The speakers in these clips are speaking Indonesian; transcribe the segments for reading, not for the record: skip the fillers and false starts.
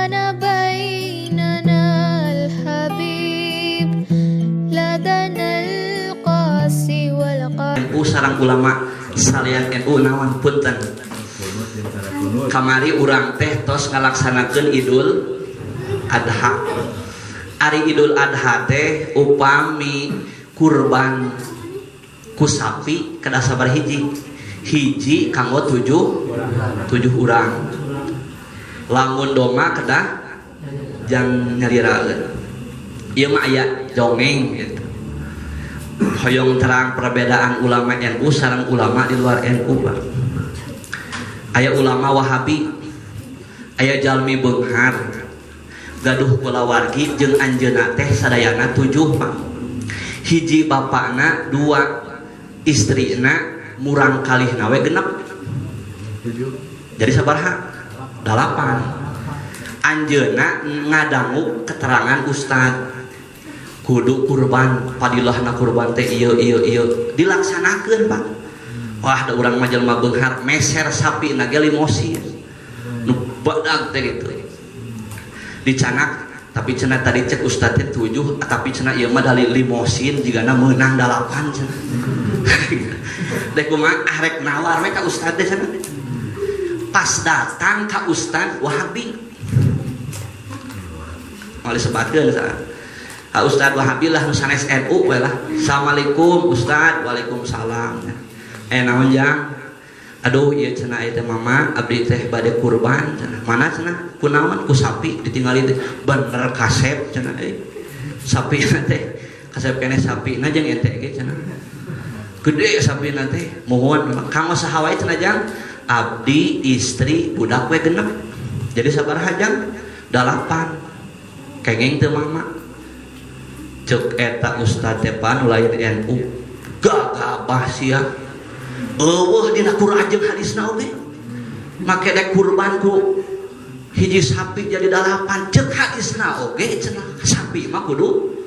كان بيننا الحبيب لدنا القاسي والقاسي. NU sareng ulama salian NU naon punten. Kamari urang teh tos ngalaksanakeun Idul Adha. Ari Idul Adha teh upami kurban ku sapi kada sabar hiji kanggo 7 urang. Lamun doma kedah jang nyaliraeun. Ieu mah aya dongeng gitu. Hoyong terang perbedaan ulama NU sareng ulama di luar NU. Aya ulama Wahabi, aya jalmi beunghar, gaduh kulawargi jeung anjeunna teh sadayana 7 Pak. Hiji bapakna, 2 istrina, murang kalihna we 6. Jadi sabaraha? 8. Anjeunna ngadangu keterangan ustad kudu kurban, padilahna kurban teh ieu dilaksanakeun Pak. Wah, da urang mah jelema beunghar meser sapi na ge limosin. Nu badag teh gitu. Dicanak tapi cenah tadi cek ustad teh 7 tapi cenah ieu mah dalil limosin jigana meunang 8 cenah. Dek kumaha arek nawar we ka ustad teh cenah. Pas datang ka ustad Wahabi. Mali sebatkeun sa. Ustad Wahabi lah nu sanes NU we lah. Assalamualaikum Ustad. Waalaikumsalam. Naon jang? Aduh ieu cenah ieu teh mama abdi teh bade kurban cenah. Mana cenah? Kunaon? Ku sapi ditinggali teh. Bener kasep cenah sapina teh. Kasep keneh sapina jeung ente ge cenah. Gede sapina teh. Mohon kanggo saha wae cenah jang? Abdi istri budak we 6. Jadi sabaraha jang? 8. Kengeng teu mama. Cek eta ustad teh pan lain NU gagabah sia eueuh dina Quran jeung hadisna oge make dek kurban ku hiji sapi jadi 8 cek hadisna oge cenah sapi mah kudu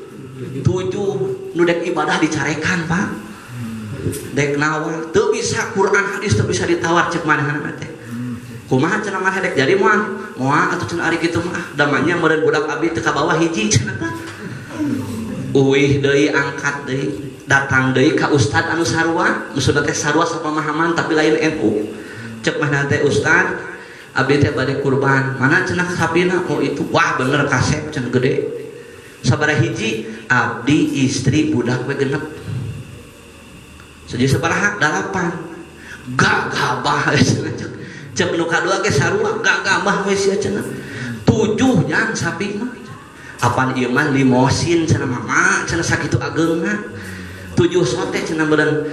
7 nu dek ibadah dicarekan Pak dek nawa teu bisa Quran hadis teu bisa ditawar cek manehna teh kumaha cenah mah dek jadi moal atuh cenah ari kitu mah damanya meureun budak abdi teu ka bawah hiji cenah tah uih deui angkat deui datang deui ka ustad anu sarua maksudna teh sarua sapamahaman tapi lain NU cek mah teh ustad abdi teh bade kurban mana cenah sapina oh itu wah bener kasep cenah gede sabaraha hiji abdi istri budak we 6 sejeus sabaraha 8 gagabah cek nu kadua ge sarua gagabah we sia cenah 7 jang sapi mah apaan ieu mah limosin cenah mama cenah sakitu ageungna 7 sote cenah beureun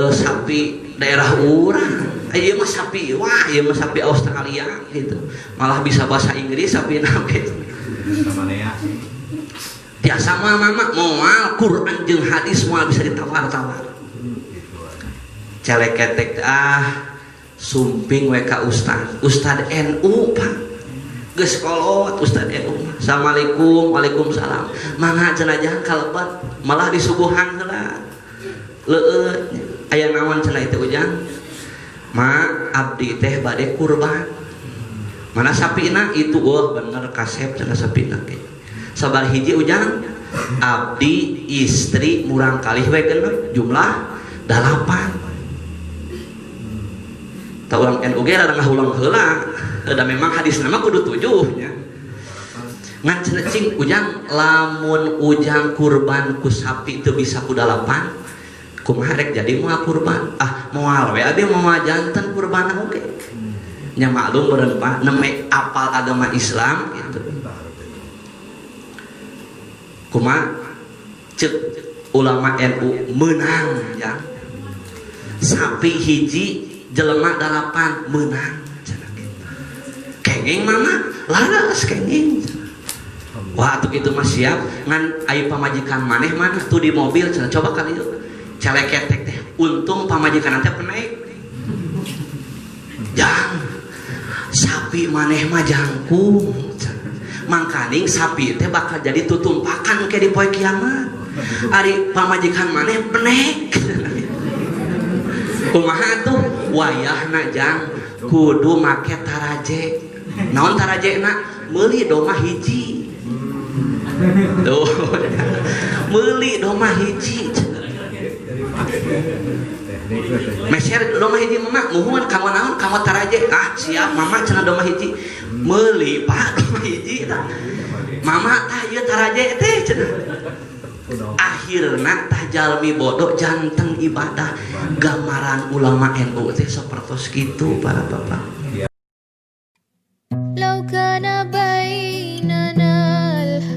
sapi daerah urang ieu mah sapi wah ieu mah sapi Australia gitu malah bisa bahasa Inggris sapina gitu biasa mah mama moal Quran jeung hadis moal bisa ditawar-tawar celeketek sumping we ka ustad NU Pak geus kolot ustad NU. Assalamualaikum. Waalaikumsalam. Mangga cenah jang kalebat malah disuguhan heula. Leueut aya naon cenah itu ujang? Ma abdi teh bade kurban. Mana sapina itu bener kasep cenah sapina ge. Sabar hiji ujang abdi istri murang kalih we genep jumlah 8. Ta urang NU ge rada ngahulang heula. Da memang hadis nama kudu 7 nya. Ngan cenah cing ujang lamun ujang kurban ku sapi teu bisa ku 8 kumaha rek jadi moal kurban moal we abi moal janten kurban oge nya maklum beureun Pak neme apal agama Islam gitu kumaha ceuk ulama NU meunang ya sapi hiji jelema 8 meunang kenging mama laras kenging wah atuh kitu mah siap ngan aya pamajikan maneh mana tuh di mobil coba kali itu celeketek teh untung pamajikan teh penaik jang sapi maneh mah jangkung mangkaning sapi teh bakal jadi tutumpakan ke di poe kiamat ari pamajikan maneh penek kumaha tuh wayahna jang kudu make taraje naon tarajena meuli doma hiji tuh meuli doma hiji meser doma hiji mama muhun kamu naon kamu taraje siap mama cenah doma hiji meuli pak doma hiji tah mama tah ieu taraje teh cenah akhirna tah jalmi bodoh janten ibadah gambaran ulama NU teh sapertos kitu para bapak